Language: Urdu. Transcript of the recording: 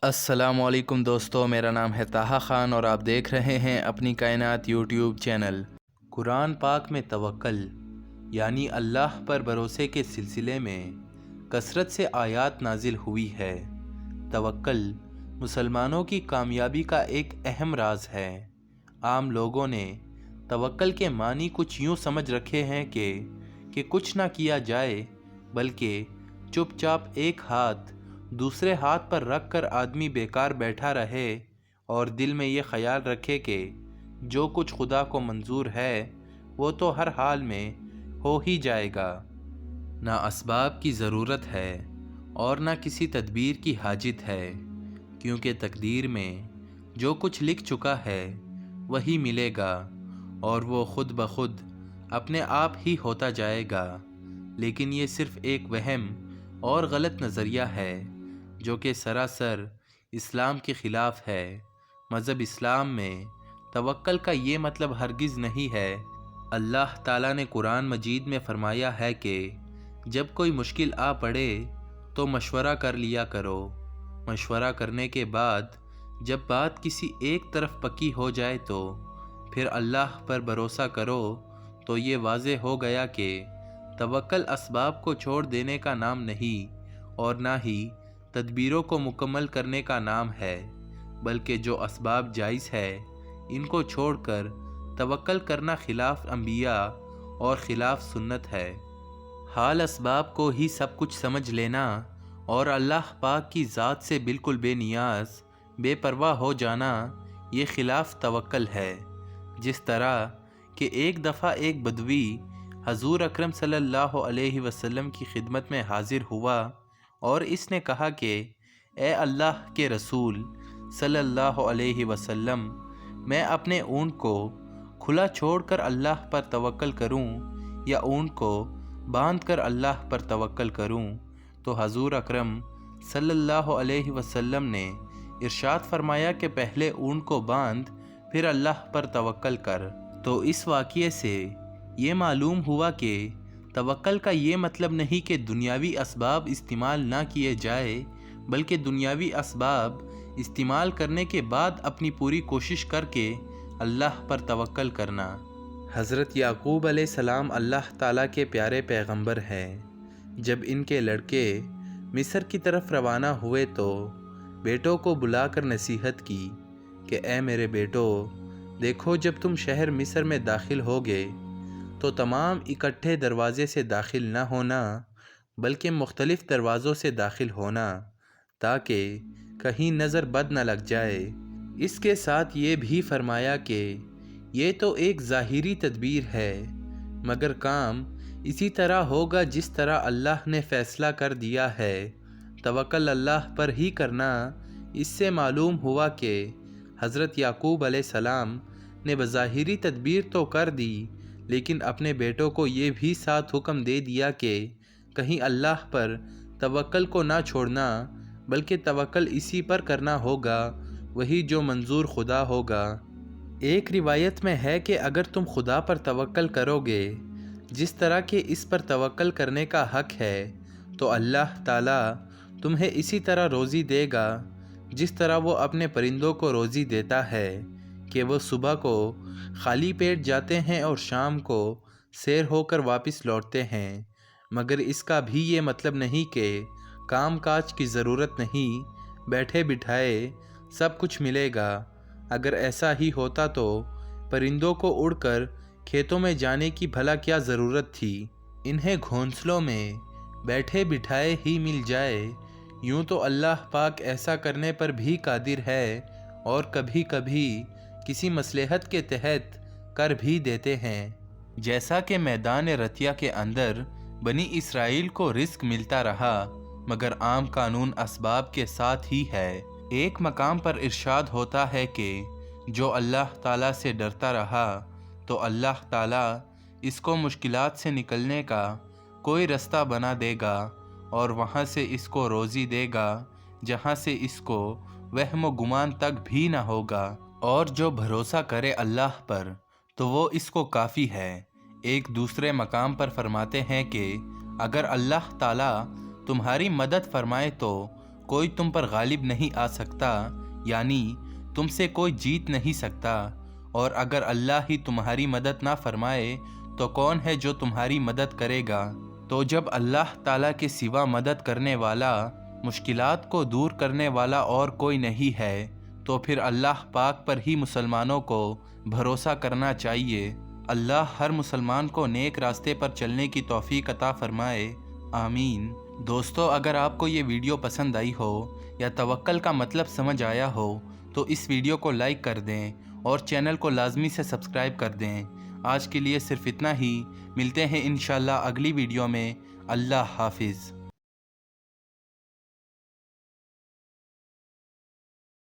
السلام علیکم دوستو، میرا نام ہے طاہا خان اور آپ دیکھ رہے ہیں اپنی کائنات یوٹیوب چینل۔ قرآن پاک میں توکل یعنی اللہ پر بھروسے کے سلسلے میں کثرت سے آیات نازل ہوئی ہے۔ توکل مسلمانوں کی کامیابی کا ایک اہم راز ہے۔ عام لوگوں نے توکل کے معنی کچھ یوں سمجھ رکھے ہیں کہ کچھ نہ کیا جائے، بلکہ چپ چاپ ایک ہاتھ دوسرے ہاتھ پر رکھ کر آدمی بیکار بیٹھا رہے اور دل میں یہ خیال رکھے کہ جو کچھ خدا کو منظور ہے وہ تو ہر حال میں ہو ہی جائے گا۔ نہ اسباب کی ضرورت ہے اور نہ کسی تدبیر کی حاجت ہے، کیونکہ تقدیر میں جو کچھ لکھ چکا ہے وہی ملے گا اور وہ خود بخود اپنے آپ ہی ہوتا جائے گا۔ لیکن یہ صرف ایک وہم اور غلط نظریہ ہے جو کہ سراسر اسلام کے خلاف ہے۔ مذہب اسلام میں توکل کا یہ مطلب ہرگز نہیں ہے۔ اللہ تعالیٰ نے قرآن مجید میں فرمایا ہے کہ جب کوئی مشکل آ پڑے تو مشورہ کر لیا کرو۔ مشورہ کرنے کے بعد جب بات کسی ایک طرف پکی ہو جائے تو پھر اللہ پر بھروسہ کرو۔ تو یہ واضح ہو گیا کہ توکل اسباب کو چھوڑ دینے کا نام نہیں اور نہ ہی تدبیروں کو مکمل کرنے کا نام ہے، بلکہ جو اسباب جائز ہے ان کو چھوڑ کر توکل کرنا خلاف انبیاء اور خلاف سنت ہے۔ حال اسباب کو ہی سب کچھ سمجھ لینا اور اللہ پاک کی ذات سے بالکل بے نیاز بے پرواہ ہو جانا یہ خلاف توکل ہے۔ جس طرح کہ ایک دفعہ ایک بدوی حضور اکرم صلی اللہ علیہ وسلم کی خدمت میں حاضر ہوا اور اس نے کہا کہ اے اللہ کے رسول صلی اللہ علیہ وسلم، میں اپنے اونٹ کو کھلا چھوڑ کر اللہ پر توکل کروں یا اونٹ کو باندھ کر اللہ پر توکل کروں؟ تو حضور اکرم صلی اللہ علیہ وسلم نے ارشاد فرمایا کہ پہلے اونٹ کو باندھ پھر اللہ پر توکل کر۔ تو اس واقعے سے یہ معلوم ہوا کہ توکل کا یہ مطلب نہیں کہ دنیاوی اسباب استعمال نہ کیے جائے، بلکہ دنیاوی اسباب استعمال کرنے کے بعد اپنی پوری کوشش کر کے اللہ پر توکل کرنا۔ حضرت یعقوب علیہ السلام اللہ تعالیٰ کے پیارے پیغمبر ہیں۔ جب ان کے لڑکے مصر کی طرف روانہ ہوئے تو بیٹوں کو بلا کر نصیحت کی کہ اے میرے بیٹو، دیکھو جب تم شہر مصر میں داخل ہوگے تو تمام اکٹھے دروازے سے داخل نہ ہونا، بلکہ مختلف دروازوں سے داخل ہونا تاکہ کہیں نظر بد نہ لگ جائے۔ اس کے ساتھ یہ بھی فرمایا کہ یہ تو ایک ظاہری تدبیر ہے، مگر کام اسی طرح ہوگا جس طرح اللہ نے فیصلہ کر دیا ہے۔ توکل اللہ پر ہی کرنا۔ اس سے معلوم ہوا کہ حضرت یعقوب علیہ السلام نے بظاہری تدبیر تو کر دی، لیکن اپنے بیٹوں کو یہ بھی ساتھ حکم دے دیا کہ کہیں اللہ پر توکل کو نہ چھوڑنا، بلکہ توکل اسی پر کرنا ہوگا وہی جو منظور خدا ہوگا۔ ایک روایت میں ہے کہ اگر تم خدا پر توکل کرو گے جس طرح کہ اس پر توکل کرنے کا حق ہے تو اللہ تعالیٰ تمہیں اسی طرح روزی دے گا جس طرح وہ اپنے پرندوں کو روزی دیتا ہے کہ وہ صبح کو خالی پیٹ جاتے ہیں اور شام کو سیر ہو کر واپس لوٹتے ہیں۔ مگر اس کا بھی یہ مطلب نہیں کہ کام کاج کی ضرورت نہیں، بیٹھے بٹھائے سب کچھ ملے گا۔ اگر ایسا ہی ہوتا تو پرندوں کو اڑ کر کھیتوں میں جانے کی بھلا کیا ضرورت تھی؟ انہیں گھونسلوں میں بیٹھے بٹھائے ہی مل جائے۔ یوں تو اللہ پاک ایسا کرنے پر بھی قادر ہے اور کبھی کبھی کسی مصلحت کے تحت کر بھی دیتے ہیں۔ جیسا کہ میدان رتیہ کے اندر بنی اسرائیل کو رزق ملتا رہا، مگر عام قانون اسباب کے ساتھ ہی ہے۔ ایک مقام پر ارشاد ہوتا ہے کہ جو اللہ تعالیٰ سے ڈرتا رہا تو اللہ تعالیٰ اس کو مشکلات سے نکلنے کا کوئی رستہ بنا دے گا اور وہاں سے اس کو روزی دے گا جہاں سے اس کو وہم و گمان تک بھی نہ ہوگا۔ اور جو بھروسہ کرے اللہ پر تو وہ اس کو کافی ہے۔ ایک دوسرے مقام پر فرماتے ہیں کہ اگر اللہ تعالیٰ تمہاری مدد فرمائے تو کوئی تم پر غالب نہیں آ سکتا، یعنی تم سے کوئی جیت نہیں سکتا، اور اگر اللہ ہی تمہاری مدد نہ فرمائے تو کون ہے جو تمہاری مدد کرے گا؟ تو جب اللہ تعالیٰ کے سوا مدد کرنے والا، مشکلات کو دور کرنے والا اور کوئی نہیں ہے، تو پھر اللہ پاک پر ہی مسلمانوں کو بھروسہ کرنا چاہیے۔ اللہ ہر مسلمان کو نیک راستے پر چلنے کی توفیق عطا فرمائے، آمین۔ دوستو، اگر آپ کو یہ ویڈیو پسند آئی ہو یا توکل کا مطلب سمجھ آیا ہو تو اس ویڈیو کو لائک کر دیں اور چینل کو لازمی سے سبسکرائب کر دیں۔ آج کے لیے صرف اتنا ہی، ملتے ہیں انشاءاللہ اگلی ویڈیو میں۔ اللہ حافظ۔